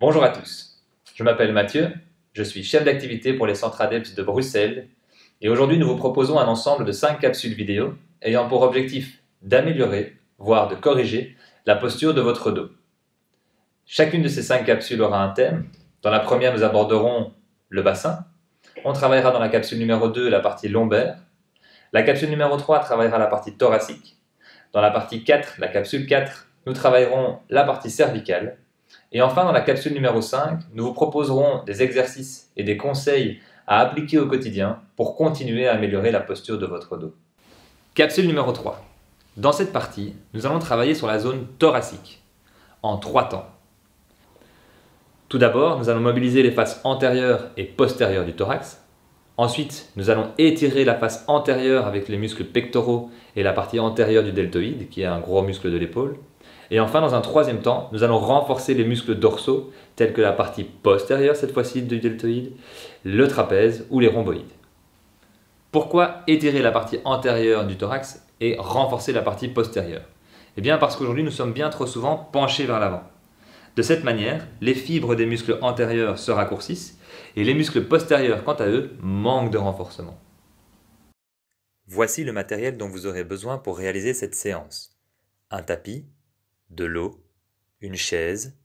Bonjour à tous, je m'appelle Mathieu, je suis chef d'activité pour les centres ADEPS de Bruxelles et aujourd'hui nous vous proposons un ensemble de 5 capsules vidéo ayant pour objectif d'améliorer, voire de corriger, la posture de votre dos. Chacune de ces 5 capsules aura un thème. Dans la première, nous aborderons le bassin. On travaillera dans la capsule numéro 2 la partie lombaire. La capsule numéro 3 travaillera la partie thoracique. Dans la partie 4, la capsule 4, nous travaillerons la partie cervicale. Et enfin, dans la capsule numéro 5, nous vous proposerons des exercices et des conseils à appliquer au quotidien pour continuer à améliorer la posture de votre dos. Capsule numéro 3. Dans cette partie, nous allons travailler sur la zone thoracique, en 3 temps. Tout d'abord, nous allons mobiliser les faces antérieures et postérieures du thorax. Ensuite, nous allons étirer la face antérieure avec les muscles pectoraux et la partie antérieure du deltoïde, qui est un gros muscle de l'épaule. Et enfin, dans un troisième temps, nous allons renforcer les muscles dorsaux, tels que la partie postérieure, cette fois-ci du deltoïde, le trapèze ou les rhomboïdes. Pourquoi étirer la partie antérieure du thorax et renforcer la partie postérieure? Eh bien parce qu'aujourd'hui, nous sommes bien trop souvent penchés vers l'avant. De cette manière, les fibres des muscles antérieurs se raccourcissent et les muscles postérieurs, quant à eux, manquent de renforcement. Voici le matériel dont vous aurez besoin pour réaliser cette séance. Un tapis, de l'eau, une chaise,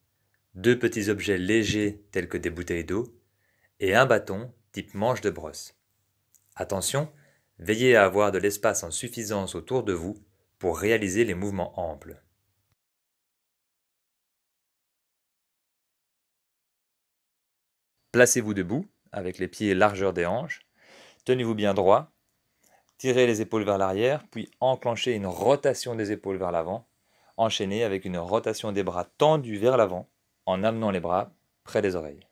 2 petits objets légers tels que des bouteilles d'eau et un bâton type manche de brosse. Attention, veillez à avoir de l'espace en suffisance autour de vous pour réaliser les mouvements amples. Placez-vous debout avec les pieds largeur des hanches, tenez-vous bien droit, tirez les épaules vers l'arrière puis enclenchez une rotation des épaules vers l'avant. Enchaînez avec une rotation des bras tendus vers l'avant en amenant les bras près des oreilles.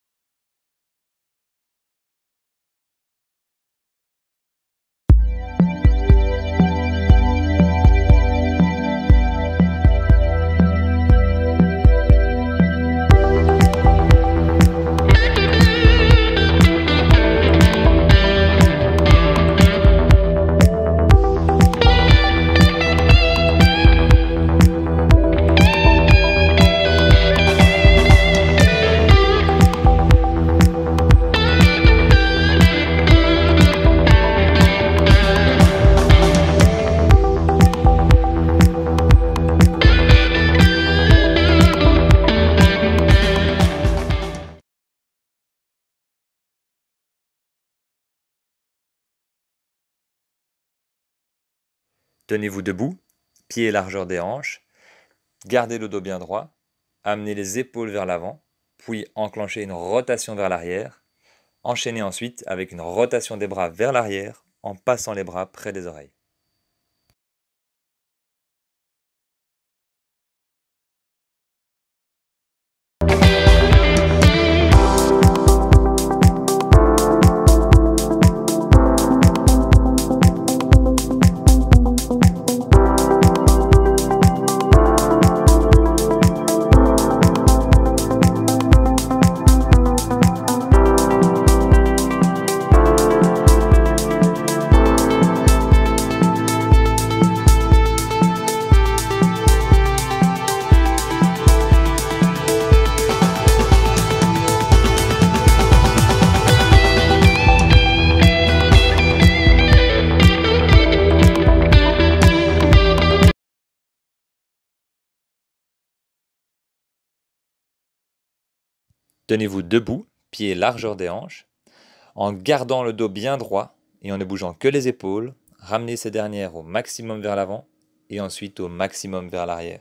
Tenez-vous debout, pieds largeur des hanches, gardez le dos bien droit, amenez les épaules vers l'avant, puis enclenchez une rotation vers l'arrière. Enchaînez ensuite avec une rotation des bras vers l'arrière en passant les bras près des oreilles. Tenez-vous debout, pieds largeur des hanches, en gardant le dos bien droit et en ne bougeant que les épaules, ramenez ces dernières au maximum vers l'avant et ensuite au maximum vers l'arrière.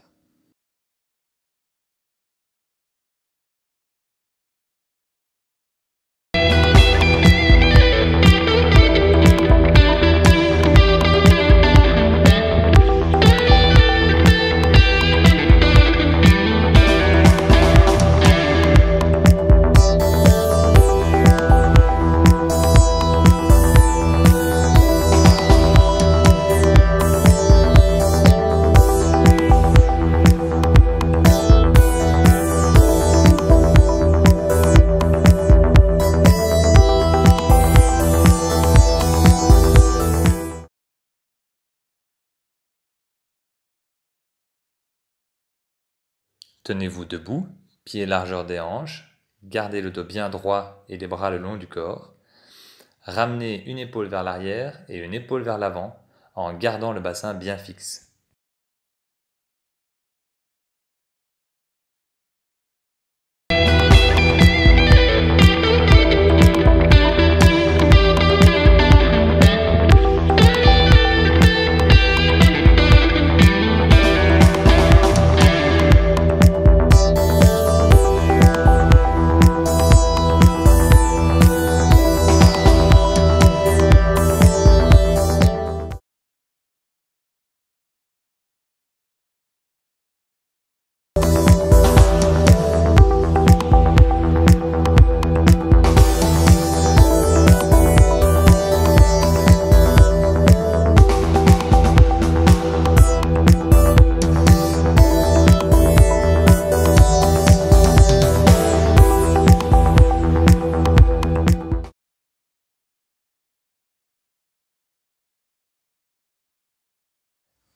Tenez-vous debout, pieds largeur des hanches, Gardez le dos bien droit et les bras le long du corps. Ramenez une épaule vers l'arrière et une épaule vers l'avant en gardant le bassin bien fixe.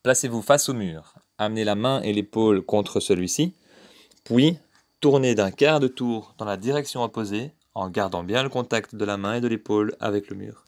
Placez-vous face au mur, amenez la main et l'épaule contre celui-ci, puis tournez d'un quart de tour dans la direction opposée en gardant bien le contact de la main et de l'épaule avec le mur.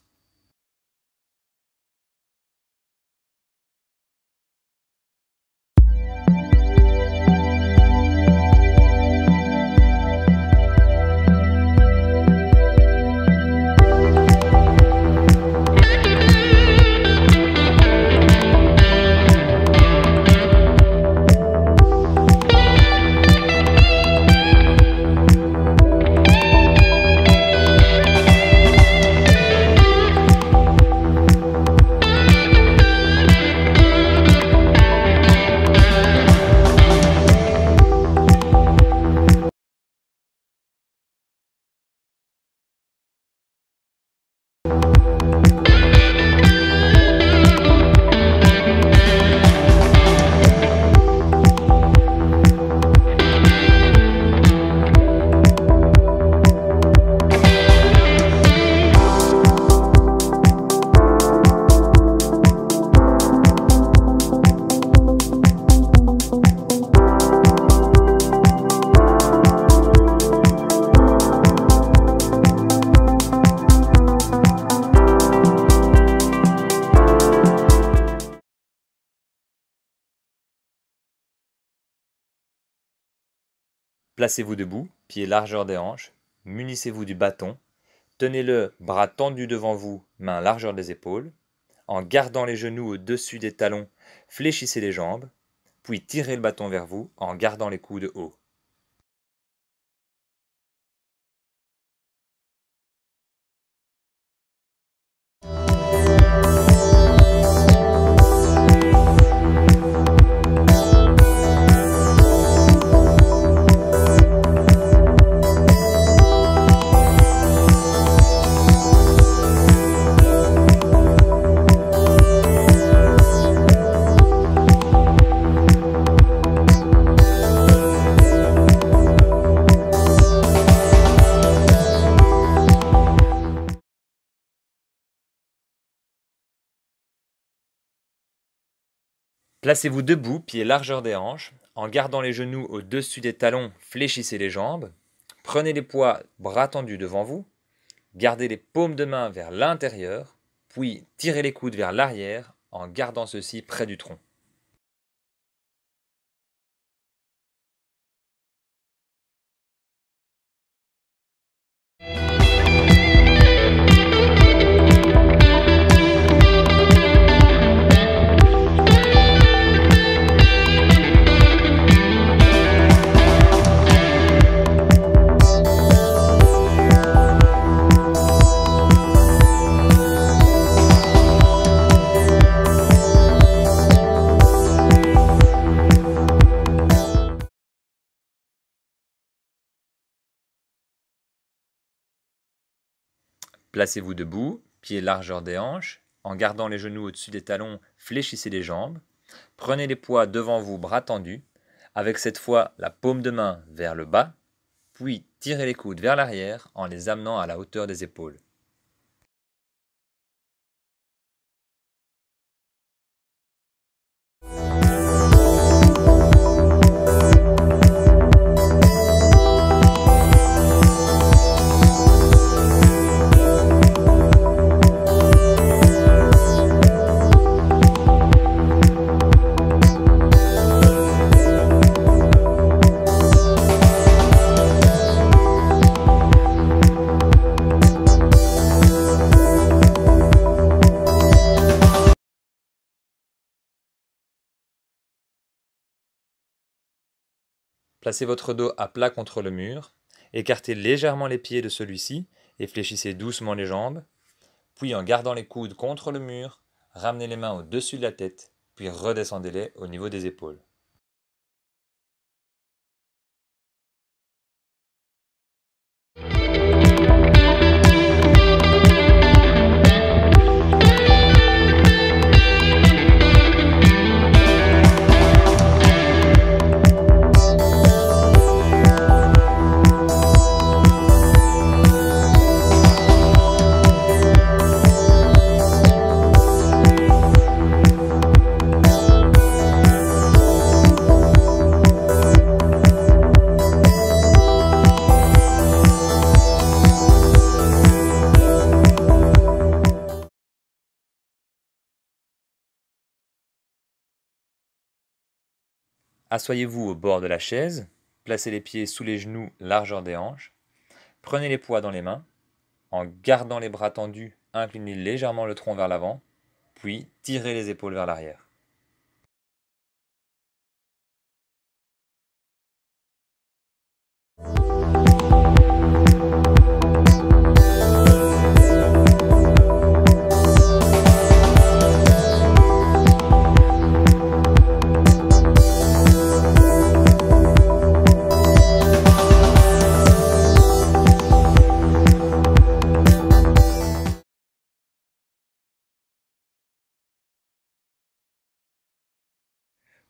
Placez-vous debout, pieds largeur des hanches, munissez-vous du bâton, tenez-le bras tendus devant vous, mains largeur des épaules, en gardant les genoux au-dessus des talons, fléchissez les jambes, puis tirez le bâton vers vous en gardant les coudes hauts. Placez-vous debout, pieds largeur des hanches, en gardant les genoux au-dessus des talons, fléchissez les jambes, prenez les poids, bras tendus devant vous, gardez les paumes de main vers l'intérieur, puis tirez les coudes vers l'arrière en gardant ceux-ci près du tronc. Placez-vous debout, pieds largeur des hanches, en gardant les genoux au-dessus des talons, fléchissez les jambes, prenez les poids devant vous, bras tendus, avec cette fois la paume de main vers le bas, puis tirez les coudes vers l'arrière en les amenant à la hauteur des épaules. Placez votre dos à plat contre le mur, écartez légèrement les pieds de celui-ci et fléchissez doucement les jambes. Puis en gardant les coudes contre le mur, ramenez les mains au-dessus de la tête, puis redescendez-les au niveau des épaules. Assoyez-vous au bord de la chaise, placez les pieds sous les genoux, largeur des hanches. Prenez les poids dans les mains. En gardant les bras tendus, inclinez légèrement le tronc vers l'avant, puis tirez les épaules vers l'arrière.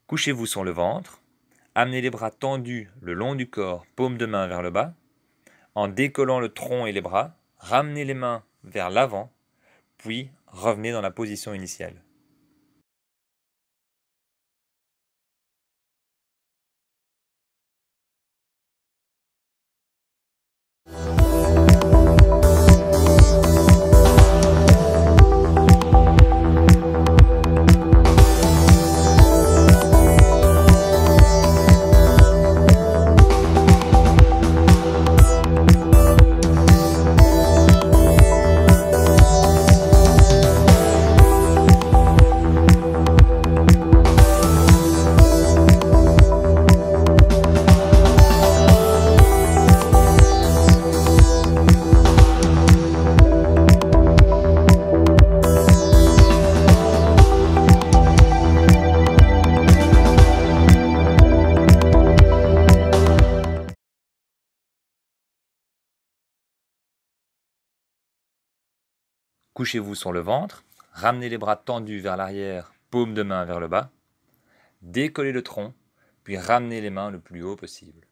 Couchez-vous sur le ventre, amenez les bras tendus le long du corps, paume de main vers le bas. En décollant le tronc et les bras, ramenez les mains vers l'avant, puis revenez dans la position initiale. Couchez-vous sur le ventre, ramenez les bras tendus vers l'arrière, paume de main vers le bas. Décollez le tronc, puis ramenez les mains le plus haut possible.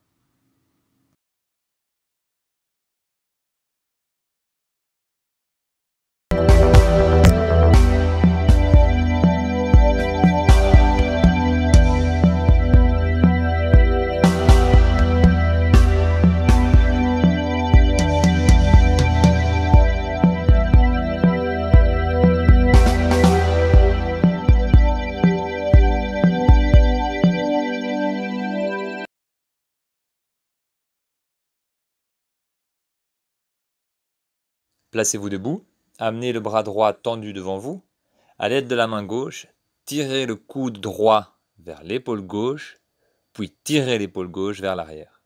Placez-vous debout, amenez le bras droit tendu devant vous. À l'aide de la main gauche, tirez le coude droit vers l'épaule gauche, puis tirez l'épaule gauche vers l'arrière.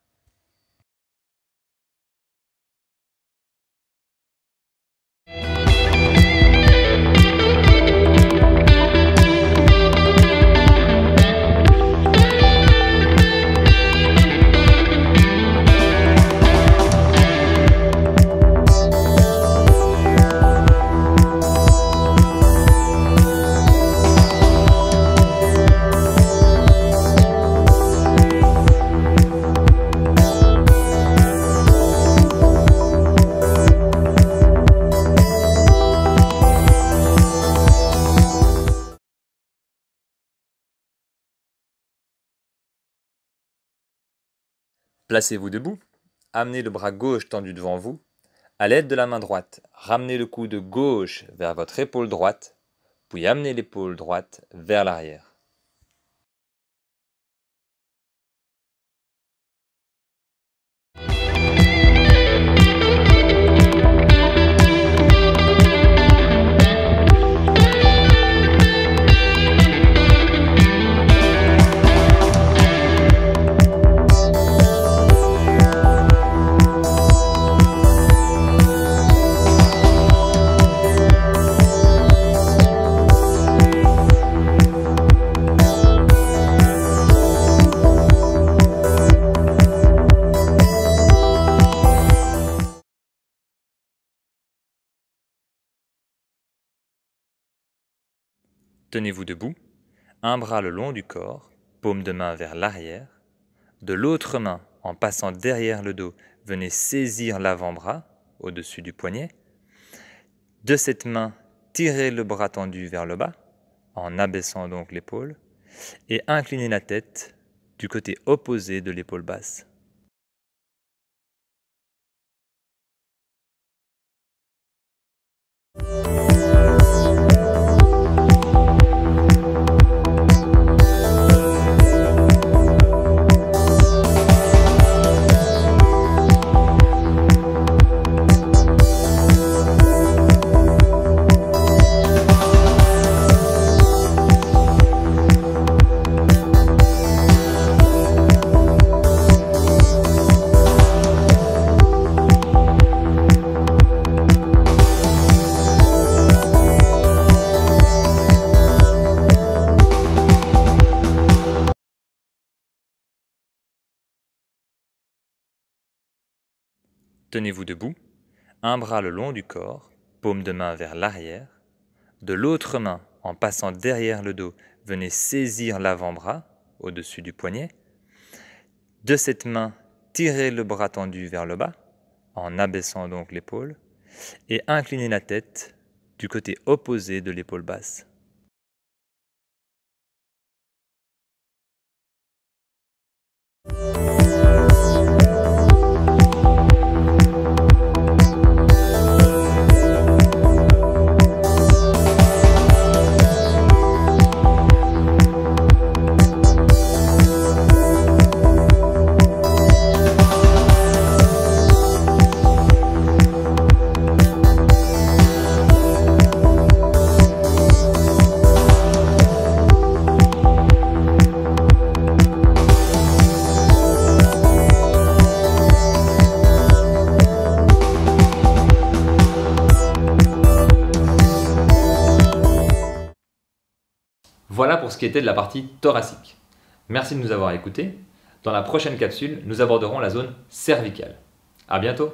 Placez-vous debout, amenez le bras gauche tendu devant vous. À l'aide de la main droite, ramenez le coude gauche vers votre épaule droite, puis amenez l'épaule droite vers l'arrière. Tenez-vous debout, un bras le long du corps, paume de main vers l'arrière. De l'autre main, en passant derrière le dos, venez saisir l'avant-bras au-dessus du poignet. De cette main, tirez le bras tendu vers le bas, en abaissant donc l'épaule, et inclinez la tête du côté opposé de l'épaule basse. Tenez-vous debout, un bras le long du corps, paume de main vers l'arrière. De l'autre main, en passant derrière le dos, venez saisir l'avant-bras au-dessus du poignet. De cette main, tirez le bras tendu vers le bas, en abaissant donc l'épaule, et inclinez la tête du côté opposé de l'épaule basse. Voilà pour ce qui était de la partie thoracique. Merci de nous avoir écoutés. Dans la prochaine capsule, nous aborderons la zone cervicale. À bientôt!